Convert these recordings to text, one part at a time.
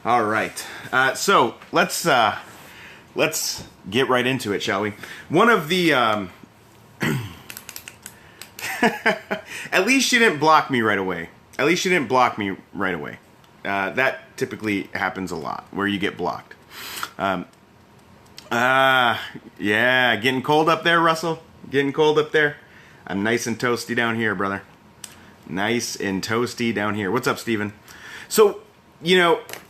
All right. So let's get right into it, shall we? One of the at least she didn't block me right away. That typically happens a lot, where you get blocked. Yeah, getting cold up there, Russell? Getting cold up there? I'm nice and toasty down here, brother. Nice and toasty down here. What's up, Steven? So,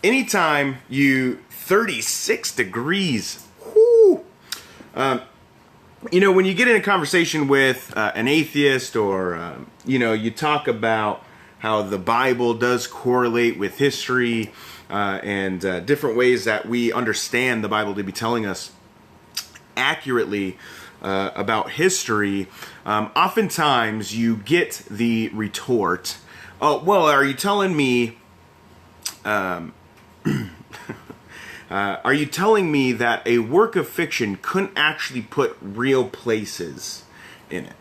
anytime 36 degrees, whoo, when you get in a conversation with an atheist or, you talk about how the Bible does correlate with history and different ways that we understand the Bible to be telling us accurately about history, oftentimes you get the retort, oh, well, are you telling me that a work of fiction couldn't actually put real places in it?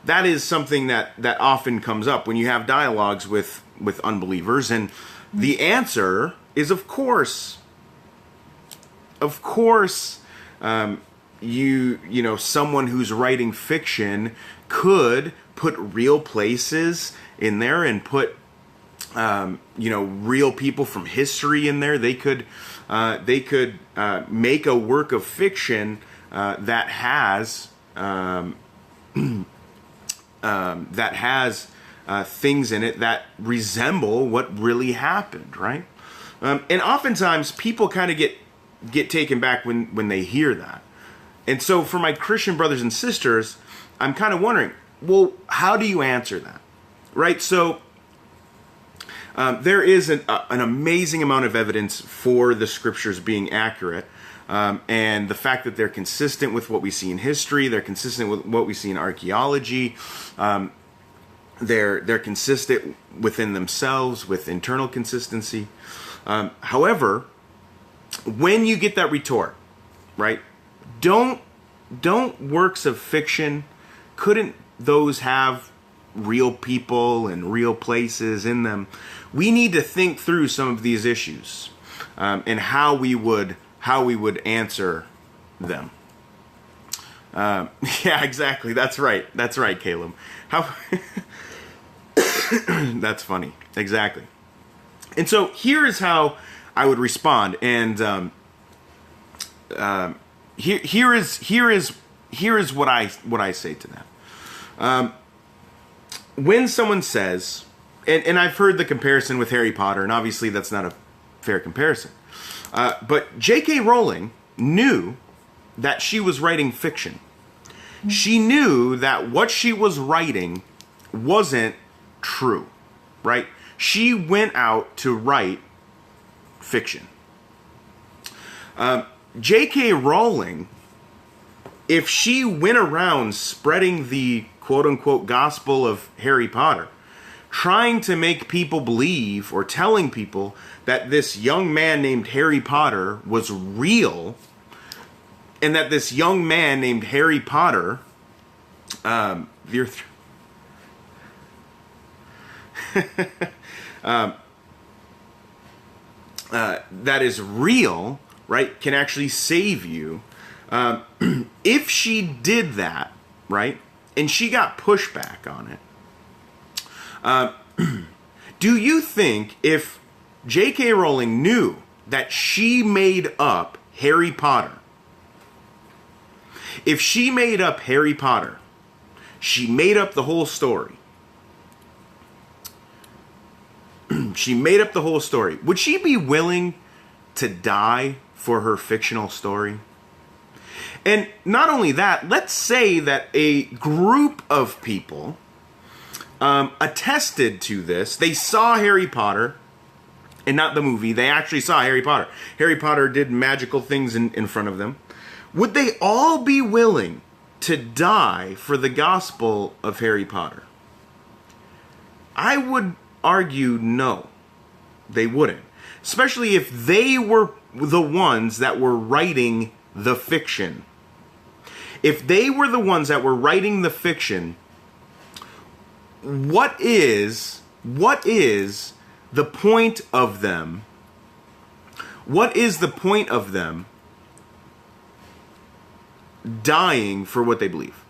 That is something that often comes up when you have dialogues with unbelievers, and the answer is, of course, someone who's writing fiction could put real places in there and put real people from history in there. They could make a work of fiction that has things in it that resemble what really happened, right? And oftentimes people kind of get taken back when they hear that. And so for my Christian brothers and sisters, I'm kind of wondering, well, how do you answer that, right? So there is an amazing amount of evidence for the scriptures being accurate, and the fact that they're consistent with what we see in history, they're consistent with what we see in archaeology, they're consistent within themselves with internal consistency. However, when you get that retort, right? Don't works of fiction, couldn't those have real people and real places in them? We need to think through some of these issues and how we would answer them. Yeah, exactly. That's right, Caleb. How? That's funny. Exactly. And so here is how I would respond, and here is what I say to that. When someone says, and I've heard the comparison with Harry Potter, and obviously that's not a fair comparison, but J.K. Rowling knew that she was writing fiction. She knew that what she was writing wasn't true, right? She went out to write fiction. J.K. Rowling, if she went around spreading the quote-unquote gospel of Harry Potter, trying to make people believe or telling people that this young man named Harry Potter was real, and that this young man named Harry Potter, that is real, right, can actually save you. If she did that, right, and she got pushback on it, do you think if J.K. Rowling knew that she made up Harry Potter, if she made up Harry Potter, she made up the whole story, she made up the whole story, would she be willing to die for her fictional story? And not only that, let's say that a group of people attested to this. They saw Harry Potter, and not the movie. They actually saw Harry Potter. Harry Potter did magical things in front of them. Would they all be willing to die for the gospel of Harry Potter? I would argue no, they wouldn't. Especially if they were the ones that were writing the fiction. If they were the ones that were writing the fiction, what is the point of them What is the point of them dying for what they believe?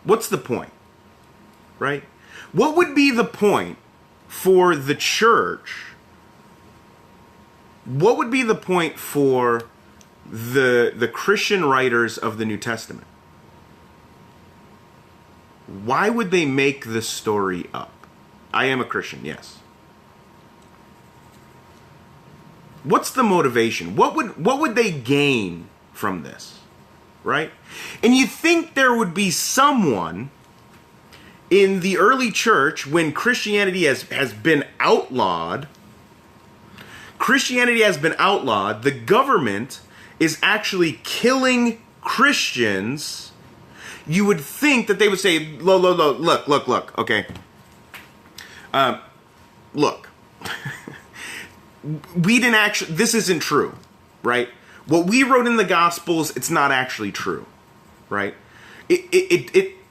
What's the point? Right? What would be the point for the church? What would be the point for the Christian writers of the New Testament? Why would they make this story up? I am a Christian, yes. What's the motivation? What would they gain from this? Right? And you think there would be someone in the early church when Christianity has been outlawed. Christianity has been outlawed. The government is actually killing Christians. You would think that they would say, look, okay. Look. We didn't actually, this isn't true, right? What we wrote in the Gospels, it's not actually true, right?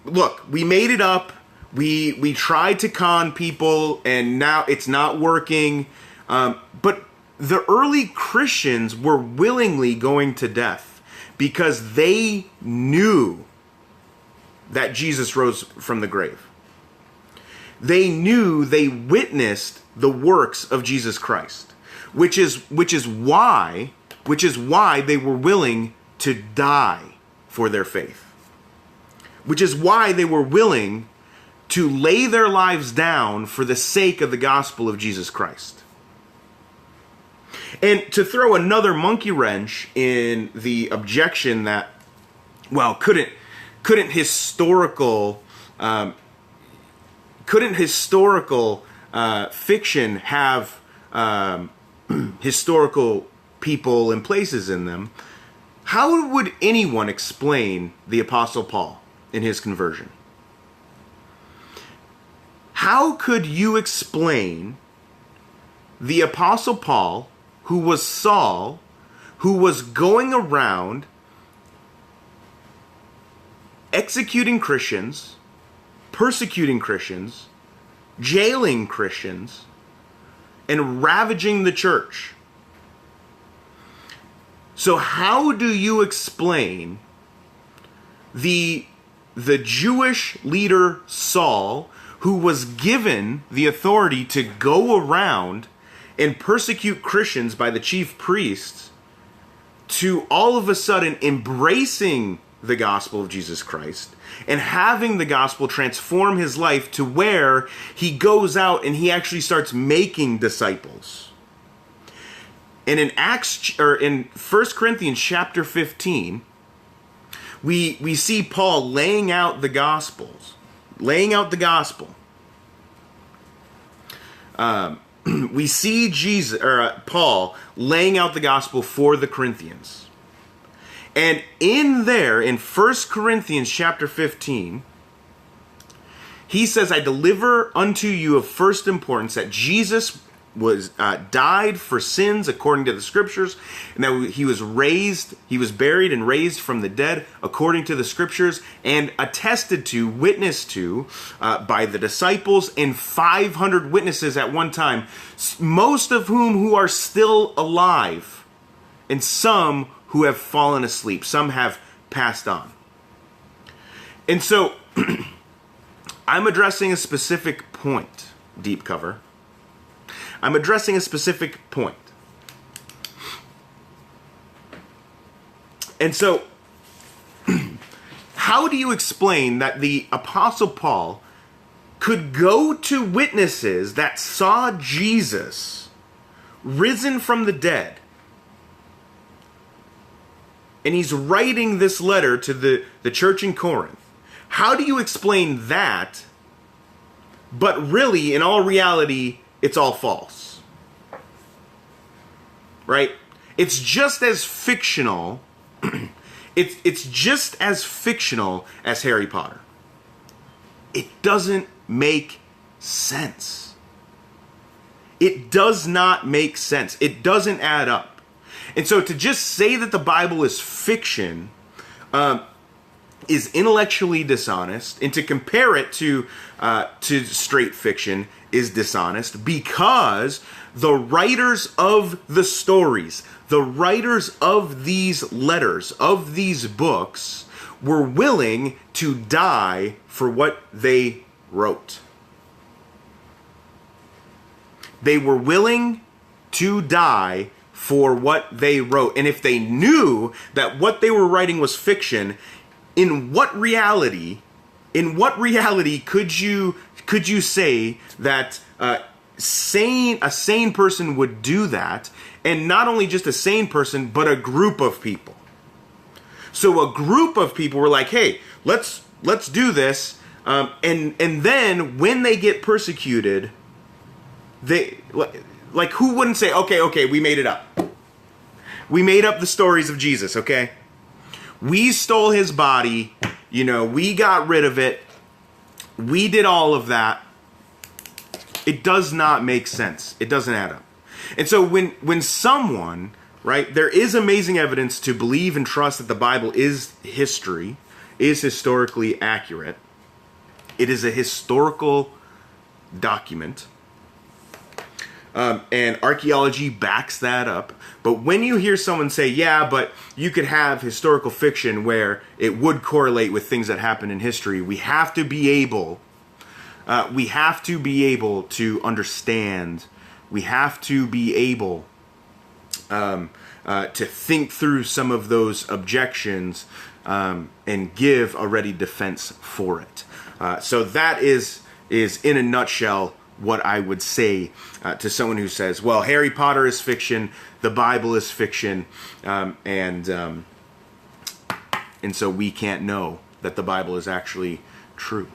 Look, we made it up. We tried to con people, and now it's not working. But the early Christians were willingly going to death because they knew that Jesus rose from the grave. They knew, they witnessed the works of Jesus Christ, which is why they were willing to die for their faith. Which is why they were willing to lay their lives down for the sake of the gospel of Jesus Christ. And to throw another monkey wrench in the objection that, well, couldn't historical fiction have historical people and places in them? How would anyone explain the Apostle Paul in his conversion? How could you explain the Apostle Paul, who was Saul, who was going around executing Christians, persecuting Christians, jailing Christians, and ravaging the church? So how do you explain the Jewish leader Saul, who was given the authority to go around and persecute Christians by the chief priests, to all of a sudden embracing the gospel of Jesus Christ and having the gospel transform his life to where he goes out and he actually starts making disciples? And in in 1 Corinthians chapter 15, we see Paul laying out the gospel. We see Paul laying out the gospel for the Corinthians. And in 1 Corinthians chapter 15, he says, I deliver unto you of first importance that Jesus was died for sins according to the scriptures, and that he was buried and raised from the dead according to the scriptures, and attested to, witnessed to by the disciples and 500 witnesses at one time, most of who are still alive, and some who have fallen asleep, some have passed on. And so I'm addressing a specific point, Deep Cover. I'm addressing a specific point. And so, how do you explain that the Apostle Paul could go to witnesses that saw Jesus risen from the dead, and he's writing this letter to the church in Corinth? How do you explain that, but really, in all reality, it's all false? Right? It's just as fictional. It's just as fictional as Harry Potter. It doesn't make sense. It does not make sense. It doesn't add up. And so to just say that the Bible is fiction, is intellectually dishonest, and to compare it to straight fiction is dishonest, because the writers of the stories, the writers of these letters, of these books, were willing to die for what they wrote. They were willing to die for what they wrote. And if they knew that what they were writing was fiction, in what reality could you say that a sane person would do that? And not only just a sane person, but a group of people. So a group of people were like, hey, let's do this. And then when they get persecuted, they, like, who wouldn't say, okay, we made it up. We made up the stories of Jesus, okay? We stole his body, we got rid of it. We did all of that. It does not make sense. It doesn't add up. And so when someone, right, there is amazing evidence to believe and trust that the Bible is history, is historically accurate. It is a historical document. And archaeology backs that up. But when you hear someone say, yeah, but you could have historical fiction where it would correlate with things that happened in history, we have to be able to understand. We have to be able to think through some of those objections and give a ready defense for it. So that is in a nutshell what I would say to someone who says, well, Harry Potter is fiction, the Bible is fiction, and so we can't know that the Bible is actually true.